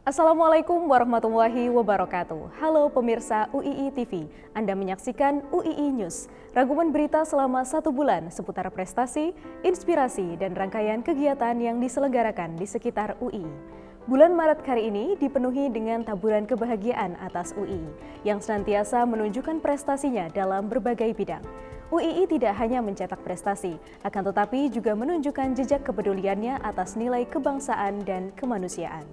Assalamualaikum warahmatullahi wabarakatuh. Halo pemirsa UII TV, Anda menyaksikan UII News, rangkuman berita selama 1 bulan seputar prestasi, inspirasi, dan rangkaian kegiatan yang diselenggarakan di sekitar UII. Bulan Maret kali ini dipenuhi dengan taburan kebahagiaan atas UII yang senantiasa menunjukkan prestasinya dalam berbagai bidang. UII tidak hanya mencetak prestasi, akan tetapi juga menunjukkan jejak kepeduliannya atas nilai kebangsaan dan kemanusiaan.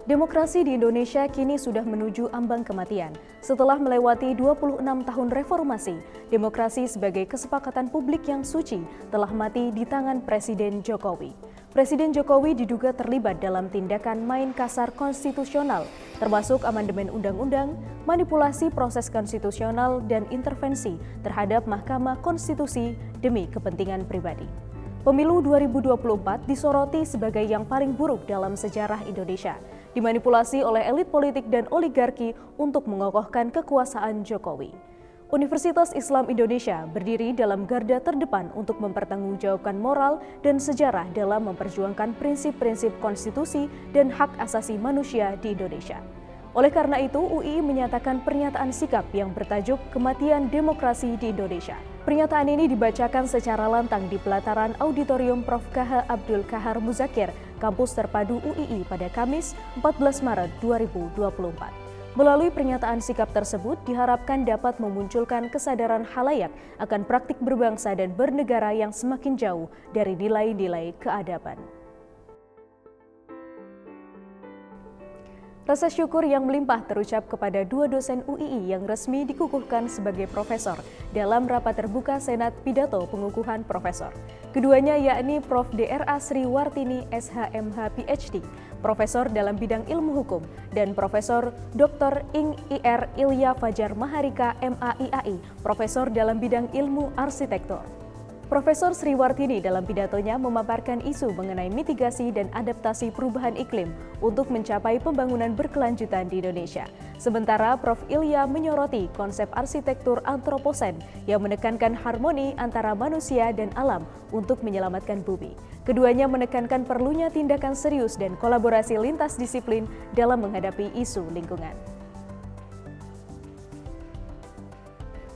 Demokrasi di Indonesia kini sudah menuju ambang kematian. Setelah melewati 26 tahun reformasi, demokrasi sebagai kesepakatan publik yang suci telah mati di tangan Presiden Jokowi. Presiden Jokowi diduga terlibat dalam tindakan main kasar konstitusional, termasuk amandemen undang-undang, manipulasi proses konstitusional, dan intervensi terhadap Mahkamah Konstitusi demi kepentingan pribadi. Pemilu 2024 disoroti sebagai yang paling buruk dalam sejarah Indonesia, dimanipulasi oleh elit politik dan oligarki untuk mengokohkan kekuasaan Jokowi. Universitas Islam Indonesia berdiri dalam garda terdepan untuk mempertanggungjawabkan moral dan sejarah dalam memperjuangkan prinsip-prinsip konstitusi dan hak asasi manusia di Indonesia. Oleh karena itu, UII menyatakan pernyataan sikap yang bertajuk Kematian Demokrasi di Indonesia. Pernyataan ini dibacakan secara lantang di pelataran Auditorium Prof. K.H. Abdul Kahar Muzakir, Kampus Terpadu UII pada Kamis 14 Maret 2024. Melalui pernyataan sikap tersebut diharapkan dapat memunculkan kesadaran khalayak akan praktik berbangsa dan bernegara yang semakin jauh dari nilai-nilai keadaban. Rasa syukur yang melimpah terucap kepada 2 dosen UII yang resmi dikukuhkan sebagai profesor dalam rapat terbuka Senat Pidato Pengukuhan Profesor. Keduanya yakni Prof. Dra. Sriwartini SHMH PhD, Profesor dalam bidang ilmu hukum, dan Profesor Dr. Ing Ir Ilya Fajar Maharika MAIAI, Profesor dalam bidang ilmu arsitektur. Profesor Sriwartini dalam pidatonya memaparkan isu mengenai mitigasi dan adaptasi perubahan iklim untuk mencapai pembangunan berkelanjutan di Indonesia. Sementara Prof. Ilya menyoroti konsep arsitektur antroposen yang menekankan harmoni antara manusia dan alam untuk menyelamatkan bumi. Keduanya menekankan perlunya tindakan serius dan kolaborasi lintas disiplin dalam menghadapi isu lingkungan.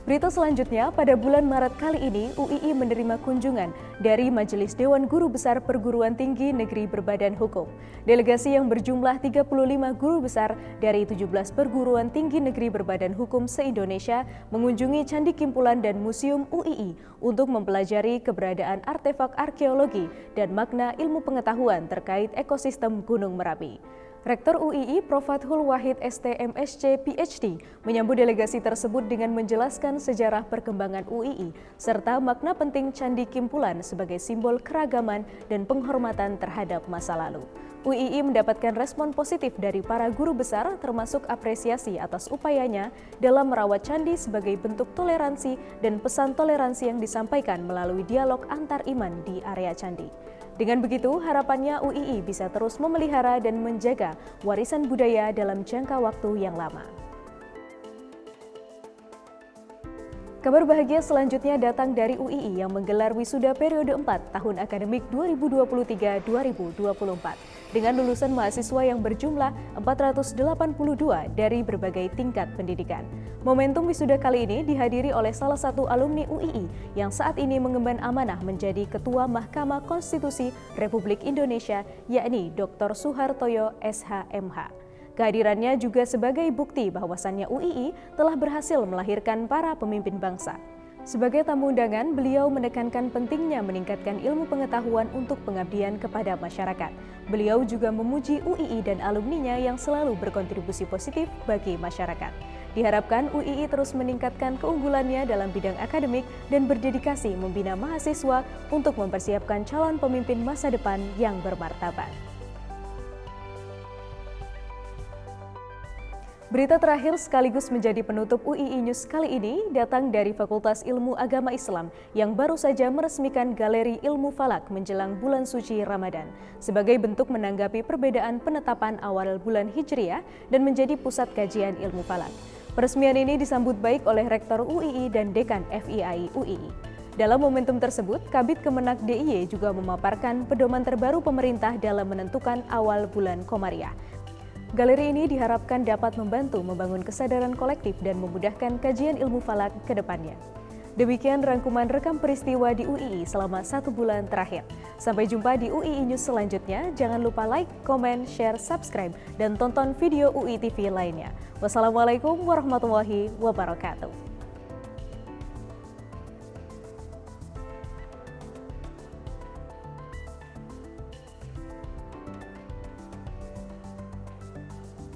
Berita selanjutnya, pada bulan Maret kali ini, UII menerima kunjungan dari Majelis Dewan Guru Besar Perguruan Tinggi Negeri Berbadan Hukum. Delegasi yang berjumlah 35 guru besar dari 17 perguruan tinggi negeri berbadan hukum se-Indonesia mengunjungi Candi Kimpulan dan Museum UII untuk mempelajari keberadaan artefak arkeologi dan makna ilmu pengetahuan terkait ekosistem Gunung Merapi. Rektor UII Prof. Fathul Wahid ST.MSc PhD menyambut delegasi tersebut dengan menjelaskan sejarah perkembangan UII serta makna penting Candi Kimpulan sebagai simbol keragaman dan penghormatan terhadap masa lalu. UII mendapatkan respon positif dari para guru besar termasuk apresiasi atas upayanya dalam merawat candi sebagai bentuk toleransi dan pesan toleransi yang disampaikan melalui dialog antar iman di area candi. Dengan begitu, harapannya UII bisa terus memelihara dan menjaga warisan budaya dalam jangka waktu yang lama. Kabar bahagia selanjutnya datang dari UII yang menggelar wisuda periode 4 tahun akademik 2023-2024 dengan lulusan mahasiswa yang berjumlah 482 dari berbagai tingkat pendidikan. Momentum wisuda kali ini dihadiri oleh salah satu alumni UII yang saat ini mengemban amanah menjadi Ketua Mahkamah Konstitusi Republik Indonesia, yakni Dr. Suhartoyo SHMH. Kehadirannya juga sebagai bukti bahwasannya UII telah berhasil melahirkan para pemimpin bangsa. Sebagai tamu undangan, beliau menekankan pentingnya meningkatkan ilmu pengetahuan untuk pengabdian kepada masyarakat. Beliau juga memuji UII dan alumninya yang selalu berkontribusi positif bagi masyarakat. Diharapkan UII terus meningkatkan keunggulannya dalam bidang akademik dan berdedikasi membina mahasiswa untuk mempersiapkan calon pemimpin masa depan yang bermartabat. Berita terakhir sekaligus menjadi penutup UII News kali ini datang dari Fakultas Ilmu Agama Islam yang baru saja meresmikan Galeri Ilmu Falak menjelang bulan suci Ramadan sebagai bentuk menanggapi perbedaan penetapan awal bulan Hijriah dan menjadi pusat kajian ilmu falak. Peresmian ini disambut baik oleh Rektor UII dan Dekan FIAI UII. Dalam momentum tersebut, Kabid Kemenak DIY juga memaparkan pedoman terbaru pemerintah dalam menentukan awal bulan Komariah. Galeri ini diharapkan dapat membantu membangun kesadaran kolektif dan memudahkan kajian ilmu falak ke depannya. Demikian rangkuman rekam peristiwa di UII selama 1 bulan terakhir. Sampai jumpa di UII News selanjutnya. Jangan lupa like, komen, share, subscribe, dan tonton video UII TV lainnya. Wassalamualaikum warahmatullahi wabarakatuh.